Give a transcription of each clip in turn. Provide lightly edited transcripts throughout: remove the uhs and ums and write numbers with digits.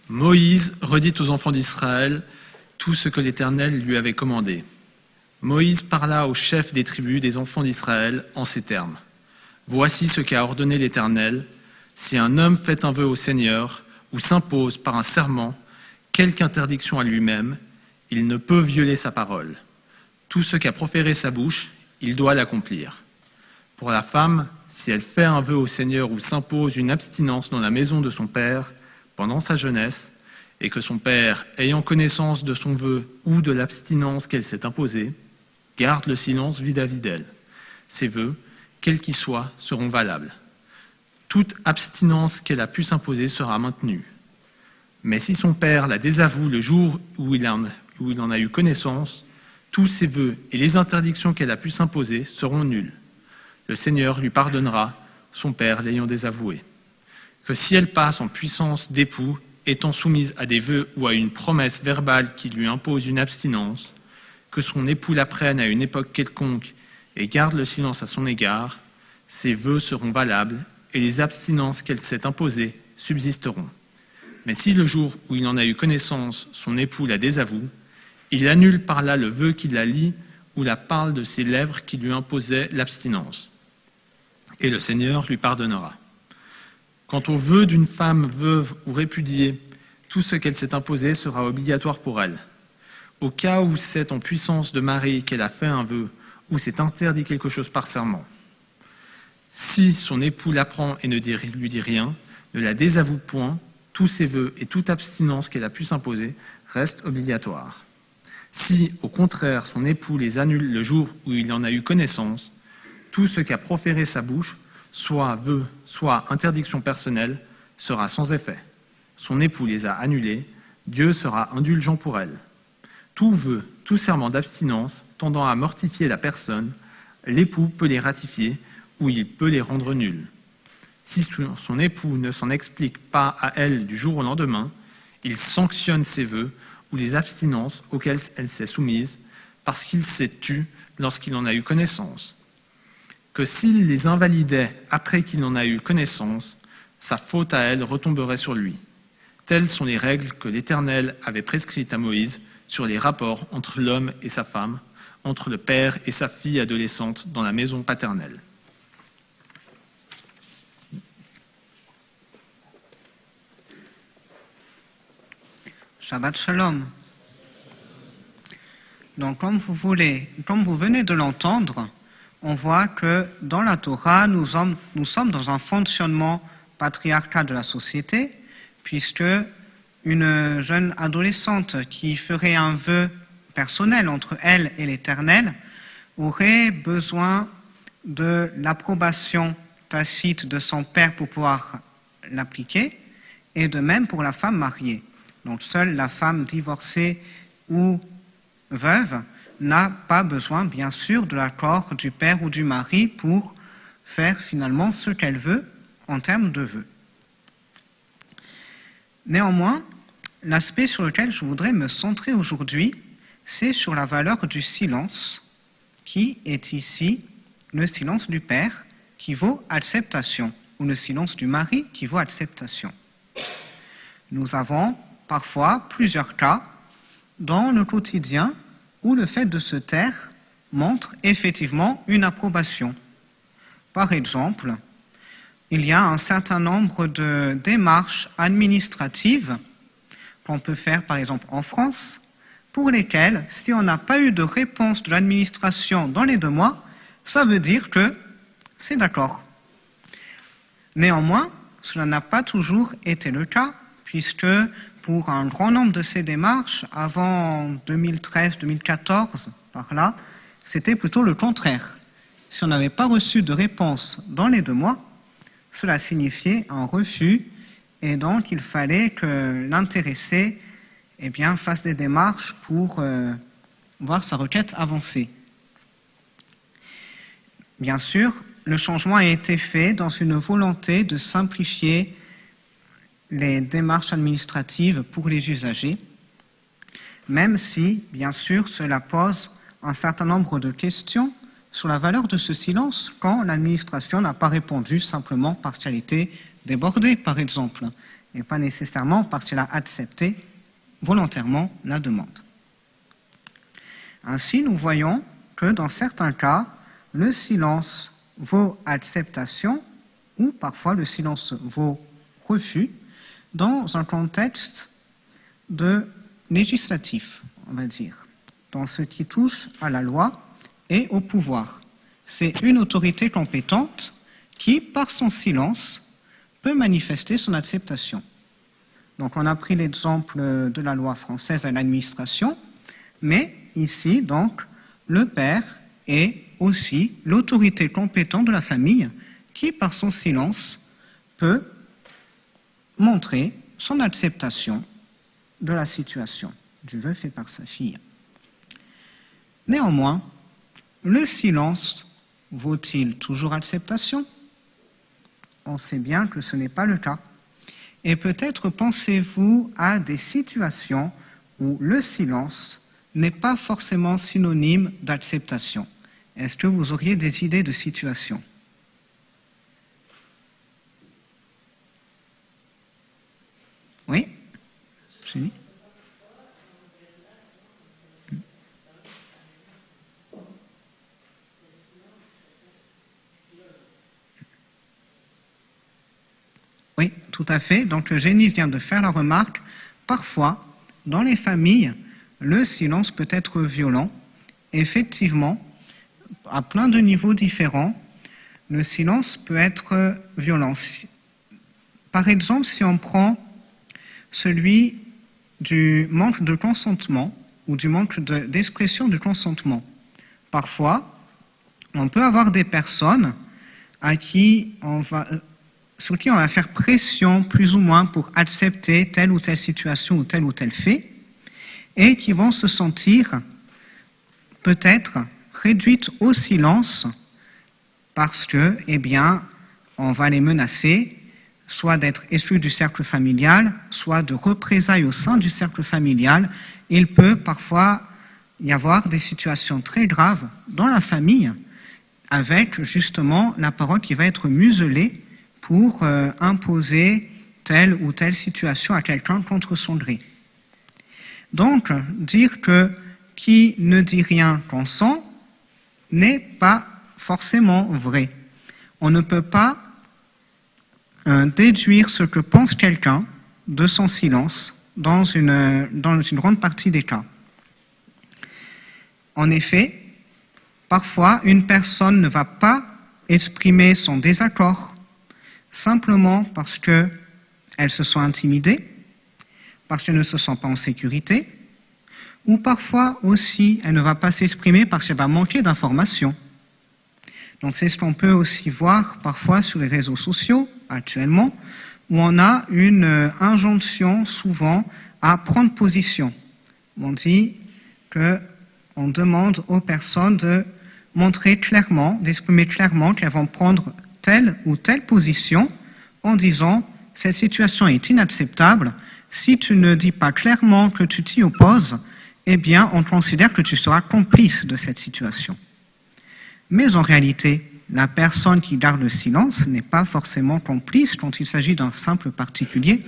Moïse redit aux enfants d'Israël tout ce que l'Éternel lui avait commandé. Moïse parla aux chefs des tribus des enfants d'Israël en ces termes. Voici ce qu'a ordonné l'Éternel. Si un homme fait un vœu au Seigneur ou s'impose par un serment quelque interdiction à lui-même, il ne peut violer sa parole. Tout ce qu'a proféré sa bouche, il doit l'accomplir. Pour la femme, si elle fait un vœu au Seigneur ou s'impose une abstinence dans la maison de son père pendant sa jeunesse, et que son père, ayant connaissance de son vœu ou de l'abstinence qu'elle s'est imposée, garde le silence vis-à-vis d'elle. Ses vœux, quels qu'ils soient, seront valables. Toute abstinence qu'elle a pu s'imposer sera maintenue. Mais si son père la désavoue le jour où il en a eu connaissance, tous ses vœux et les interdictions qu'elle a pu s'imposer seront nuls. Le Seigneur lui pardonnera, son père l'ayant désavoué. Que si elle passe en puissance d'époux, étant soumise à des vœux ou à une promesse verbale qui lui impose une abstinence, que son époux la prenne à une époque quelconque et garde le silence à son égard, ses vœux seront valables et les abstinences qu'elle s'est imposées subsisteront. Mais si le jour où il en a eu connaissance, son époux la désavoue, il annule par là le vœu qui la lie ou la parle de ses lèvres qui lui imposaient l'abstinence. Et le Seigneur lui pardonnera. Quant au vœu d'une femme veuve ou répudiée, tout ce qu'elle s'est imposé sera obligatoire pour elle. Au cas où c'est en puissance de mari qu'elle a fait un vœu ou s'est interdit quelque chose par serment. Si son époux l'apprend et ne lui dit rien, ne la désavoue point, tous ses vœux et toute abstinence qu'elle a pu s'imposer restent obligatoires. Si, au contraire, son époux les annule le jour où il en a eu connaissance, tout ce qu'a proféré sa bouche, soit vœu, soit interdiction personnelle, sera sans effet. Son époux les a annulés, Dieu sera indulgent pour elle. Tout vœu, tout serment d'abstinence tendant à mortifier la personne, l'époux peut les ratifier ou il peut les rendre nuls. Si son époux ne s'en explique pas à elle du jour au lendemain, il sanctionne ses vœux ou les abstinences auxquelles elle s'est soumise parce qu'il s'est tu lorsqu'il en a eu connaissance. Que s'il les invalidait après qu'il en a eu connaissance, sa faute à elle retomberait sur lui. Telles sont les règles que l'Éternel avait prescrites à Moïse sur les rapports entre l'homme et sa femme, entre le père et sa fille adolescente dans la maison paternelle. Shabbat Shalom. Donc, comme vous venez de l'entendre, on voit que dans la Torah, nous sommes dans un fonctionnement patriarcal de la société, puisque une jeune adolescente qui ferait un vœu personnel entre elle et l'Éternel aurait besoin de l'approbation tacite de son père pour pouvoir l'appliquer, et de même pour la femme mariée. Donc seule la femme divorcée ou veuve n'a pas besoin, bien sûr, de l'accord du père ou du mari pour faire finalement ce qu'elle veut en termes de vœux. Néanmoins, l'aspect sur lequel je voudrais me centrer aujourd'hui, c'est sur la valeur du silence, qui est ici le silence du père qui vaut acceptation, ou le silence du mari qui vaut acceptation. Nous avons parfois plusieurs cas dans le quotidien où le fait de se taire montre effectivement une approbation. Par exemple, il y a un certain nombre de démarches administratives qu'on peut faire, par exemple en France, pour lesquelles, si on n'a pas eu de réponse de l'administration dans les 2 mois, ça veut dire que c'est d'accord. Néanmoins, cela n'a pas toujours été le cas, puisque pour un grand nombre de ces démarches, avant 2013-2014, par là, c'était plutôt le contraire. Si on n'avait pas reçu de réponse dans les 2 mois, cela signifiait un refus, et donc il fallait que l'intéressé fasse des démarches pour voir sa requête avancer. Bien sûr, le changement a été fait dans une volonté de simplifier les démarches administratives pour les usagers, même si, bien sûr, cela pose un certain nombre de questions sur la valeur de ce silence quand l'administration n'a pas répondu simplement parce qu'elle était débordé, par exemple, et pas nécessairement parce qu'il a accepté volontairement la demande. Ainsi, nous voyons que dans certains cas, le silence vaut acceptation ou parfois le silence vaut refus dans un contexte législatif, on va dire, dans ce qui touche à la loi et au pouvoir. C'est une autorité compétente qui, par son silence, peut manifester son acceptation. Donc on a pris l'exemple de la loi française à l'administration, mais ici, donc, le père est aussi l'autorité compétente de la famille qui, par son silence, peut montrer son acceptation de la situation du veuf fait par sa fille. Néanmoins, le silence vaut-il toujours acceptation? On sait bien que ce n'est pas le cas. Et peut-être pensez-vous à des situations où le silence n'est pas forcément synonyme d'acceptation. Est-ce que vous auriez des idées de situations? Oui? Jenny? Oui, tout à fait. Donc, Jenny vient de faire la remarque. Parfois, dans les familles, le silence peut être violent. Effectivement, à plein de niveaux différents, le silence peut être violent. Par exemple, si on prend celui du manque de consentement ou du manque d'expression du consentement. Parfois, on peut avoir des personnes sur qui on va faire pression plus ou moins pour accepter telle ou telle situation ou tel fait, et qui vont se sentir peut-être réduites au silence parce que, eh bien, on va les menacer, soit d'être exclus du cercle familial, soit de représailles au sein du cercle familial. Il peut parfois y avoir des situations très graves dans la famille avec justement la parole qui va être muselée pour imposer telle ou telle situation à quelqu'un contre son gré. Donc, dire que qui ne dit rien consent n'est pas forcément vrai. On ne peut pas déduire ce que pense quelqu'un de son silence dans une grande partie des cas. En effet, parfois, une personne ne va pas exprimer son désaccord simplement parce qu'elle se sent intimidée, parce qu'elle ne se sent pas en sécurité, ou parfois aussi, elle ne va pas s'exprimer parce qu'elle va manquer d'informations. Donc c'est ce qu'on peut aussi voir parfois sur les réseaux sociaux actuellement, où on a une injonction souvent à prendre position. On dit qu'on demande aux personnes de montrer clairement, d'exprimer clairement qu'elles vont prendre telle ou telle position en disant « cette situation est inacceptable, si tu ne dis pas clairement que tu t'y opposes, eh bien on considère que tu seras complice de cette situation ». Mais en réalité, la personne qui garde le silence n'est pas forcément complice quand il s'agit d'un simple particulier.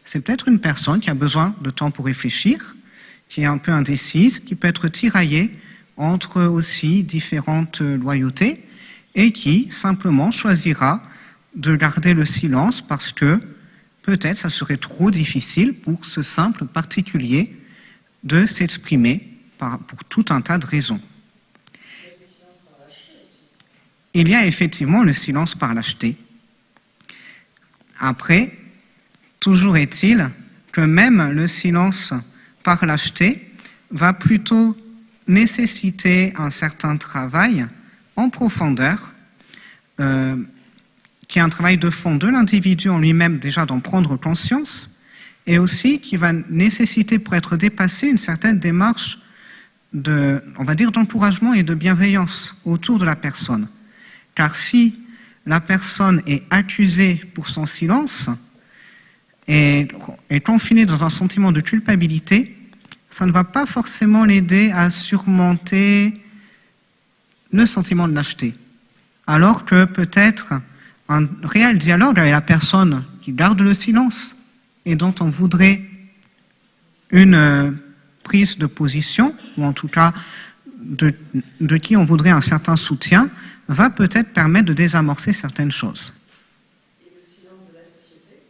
C'est peut-être une personne qui a besoin de temps pour réfléchir, qui est un peu indécise, qui peut être tiraillée entre aussi différentes loyautés et qui simplement choisira de garder le silence parce que peut-être ça serait trop difficile pour ce simple particulier de s'exprimer pour tout un tas de raisons. Il y a effectivement le silence par lâcheté. Après, toujours est-il que même le silence par lâcheté va plutôt nécessiter un certain travail en profondeur, qui est un travail de fond de l'individu en lui-même déjà d'en prendre conscience, et aussi qui va nécessiter pour être dépassé une certaine démarche d'encouragement et de bienveillance autour de la personne. Car si la personne est accusée pour son silence et est confinée dans un sentiment de culpabilité, ça ne va pas forcément l'aider à surmonter le sentiment de lâcheté. Alors que peut-être un réel dialogue avec la personne qui garde le silence et dont on voudrait une prise de position, ou en tout cas de qui on voudrait un certain soutien, va peut-être permettre de désamorcer certaines choses. Et le silence de la société?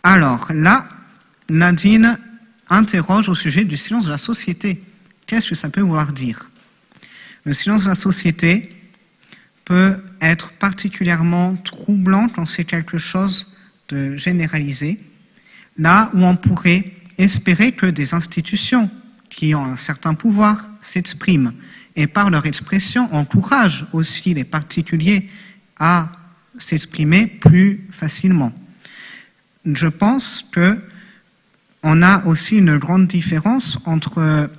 Alors là, Nadine interroge au sujet du silence de la société. Qu'est-ce que ça peut vouloir dire? Le silence de la société peut être particulièrement troublant quand c'est quelque chose de généralisé, là où on pourrait espérer que des institutions qui ont un certain pouvoir s'expriment et par leur expression encouragent aussi les particuliers à s'exprimer plus facilement. Je pense qu'on a aussi une grande différence entre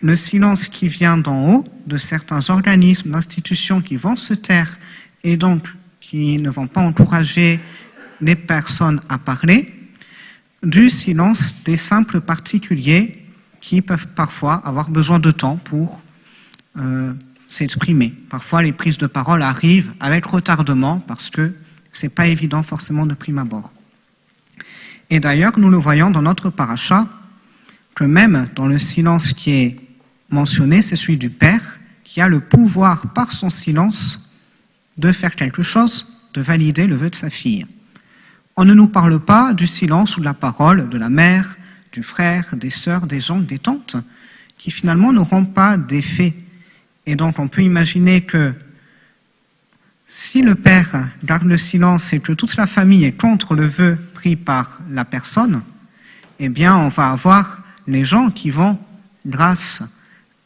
le silence qui vient d'en haut, de certains organismes, d'institutions qui vont se taire et donc qui ne vont pas encourager les personnes à parler, du silence des simples particuliers qui peuvent parfois avoir besoin de temps pour s'exprimer. Parfois, les prises de parole arrivent avec retardement parce que ce n'est pas évident forcément de prime abord. Et d'ailleurs, nous le voyons dans notre paracha, que même dans le silence qui est mentionné, c'est celui du Père, qui a le pouvoir, par son silence, de faire quelque chose, de valider le vœu de sa fille. On ne nous parle pas du silence ou de la parole de la mère, du frère, des sœurs, des oncles, des tantes, qui finalement n'auront pas d'effet. Et donc on peut imaginer que si le père garde le silence et que toute la famille est contre le vœu pris par la personne, eh bien on va avoir les gens qui vont, grâce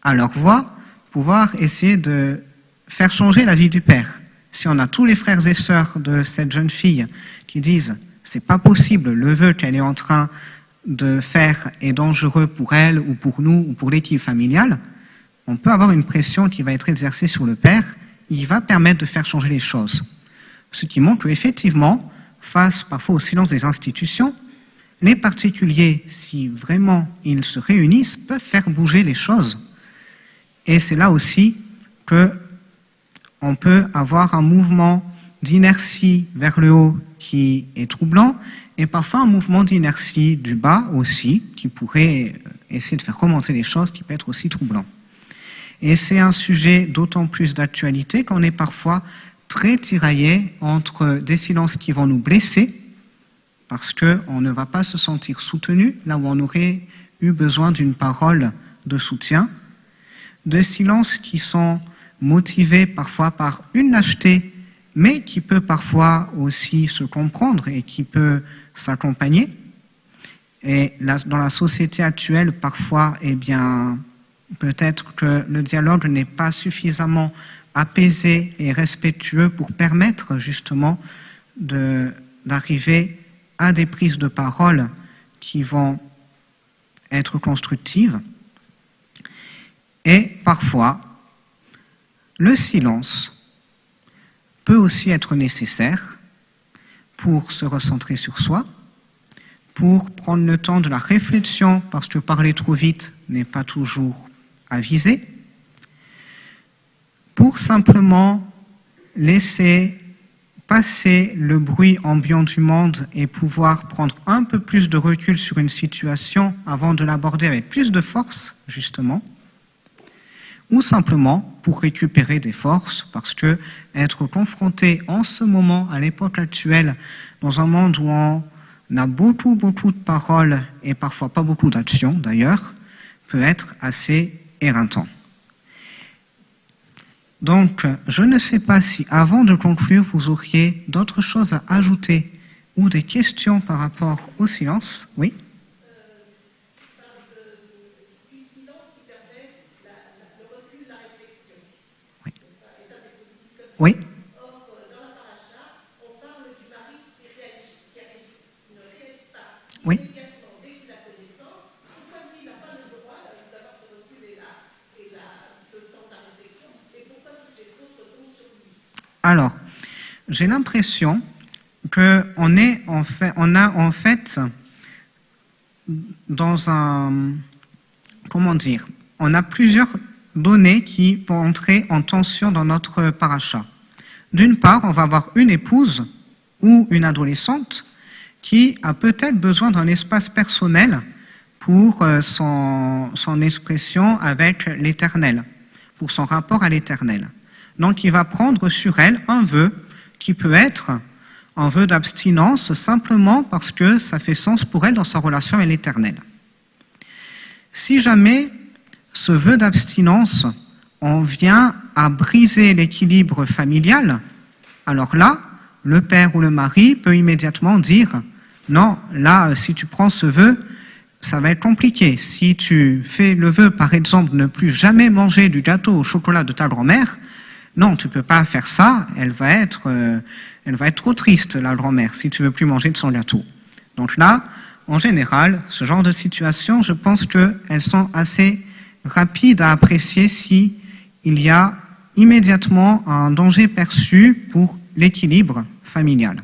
à leur voix, pouvoir essayer de faire changer la vie du père. Si on a tous les frères et sœurs de cette jeune fille qui disent « c'est pas possible, le vœu qu'elle est en train de faire est dangereux pour elle ou pour nous ou pour l'équipe familiale », on peut avoir une pression qui va être exercée sur le père, il va permettre de faire changer les choses. Ce qui montre qu'effectivement, face parfois au silence des institutions, les particuliers, si vraiment ils se réunissent, peuvent faire bouger les choses. Et c'est là aussi qu'on peut avoir un mouvement d'inertie vers le haut qui est troublant, et parfois un mouvement d'inertie du bas aussi, qui pourrait essayer de faire remonter les choses, qui peut être aussi troublant. Et c'est un sujet d'autant plus d'actualité qu'on est parfois très tiraillé entre des silences qui vont nous blesser, parce qu'on ne va pas se sentir soutenu, là où on aurait eu besoin d'une parole de soutien, des silences qui sont motivés parfois par une lâcheté, mais qui peut parfois aussi se comprendre et qui peut s'accompagner. Et là, dans la société actuelle, parfois, eh bien, peut-être que le dialogue n'est pas suffisamment apaisé et respectueux pour permettre justement d'arriver à des prises de parole qui vont être constructives. Et parfois, le silence peut aussi être nécessaire pour se recentrer sur soi, pour prendre le temps de la réflexion, parce que parler trop vite n'est pas toujours avisé, pour simplement laisser passer le bruit ambiant du monde et pouvoir prendre un peu plus de recul sur une situation avant de l'aborder avec plus de force, justement, ou simplement pour récupérer des forces, parce que être confronté en ce moment, à l'époque actuelle, dans un monde où on a beaucoup de paroles et parfois pas beaucoup d'actions d'ailleurs, peut être assez éreintant. Donc, je ne sais pas si avant de conclure, vous auriez d'autres choses à ajouter ou des questions par rapport au silence. Oui? Du silence qui permet le recul, la réflexion. Oui. Et ça, c'est positif comme ça. Oui. Or, dans la paracha, on parle du mari qui réagit, qui ne réagit pas Oui. immédiatement dès qu'il a connaissance. Pourquoi lui n'a pas le droit d'avoir ce recul et ce temps de la réflexion, et pourquoi toutes les autres tombent sur lui? Alors, j'ai l'impression qu'on a en fait dans un, comment dire, on a plusieurs données qui vont entrer en tension dans notre paracha. D'une part, on va avoir une épouse ou une adolescente qui a peut-être besoin d'un espace personnel pour son expression avec l'Éternel, pour son rapport à l'Éternel. Donc il va prendre sur elle un vœu qui peut être un vœu d'abstinence simplement parce que ça fait sens pour elle dans sa relation avec l'Éternel. Si jamais ce vœu d'abstinence, on vient à briser l'équilibre familial, alors là, le père ou le mari peut immédiatement dire « Non, là, si tu prends ce vœu, ça va être compliqué. Si tu fais le vœu, par exemple, de ne plus jamais manger du gâteau au chocolat de ta grand-mère, non, tu ne peux pas faire ça, elle va être trop triste, la grand-mère, si tu ne veux plus manger de son gâteau. » Donc là, en général, ce genre de situations, je pense qu'elles sont assez rapides à apprécier si il y a immédiatement un danger perçu pour l'équilibre familial.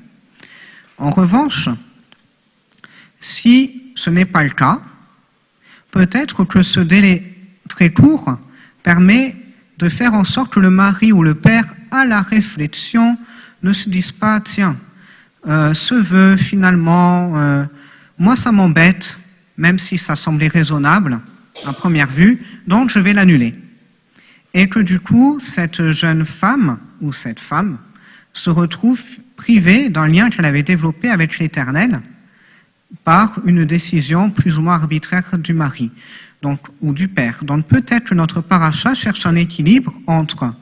En revanche, si ce n'est pas le cas, peut-être que ce délai très court permet de faire en sorte que le mari ou le père, à la réflexion, ne se dise pas « Tiens, ce vœu, finalement, moi ça m'embête, même si ça semblait raisonnable à première vue, donc je vais l'annuler. » Et que du coup, cette jeune femme ou cette femme se retrouve privée d'un lien qu'elle avait développé avec l'Éternel par une décision plus ou moins arbitraire du mari ou du père. Donc peut-être que notre paracha cherche un équilibre entre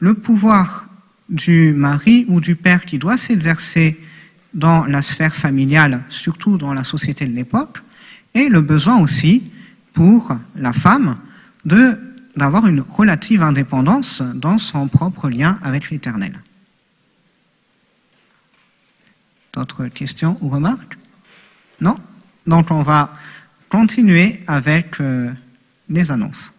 le pouvoir du mari ou du père qui doit s'exercer dans la sphère familiale, surtout dans la société de l'époque, et le besoin aussi pour la femme d'avoir une relative indépendance dans son propre lien avec l'Éternel. D'autres questions ou remarques? Non? Donc on va continuer avec les annonces.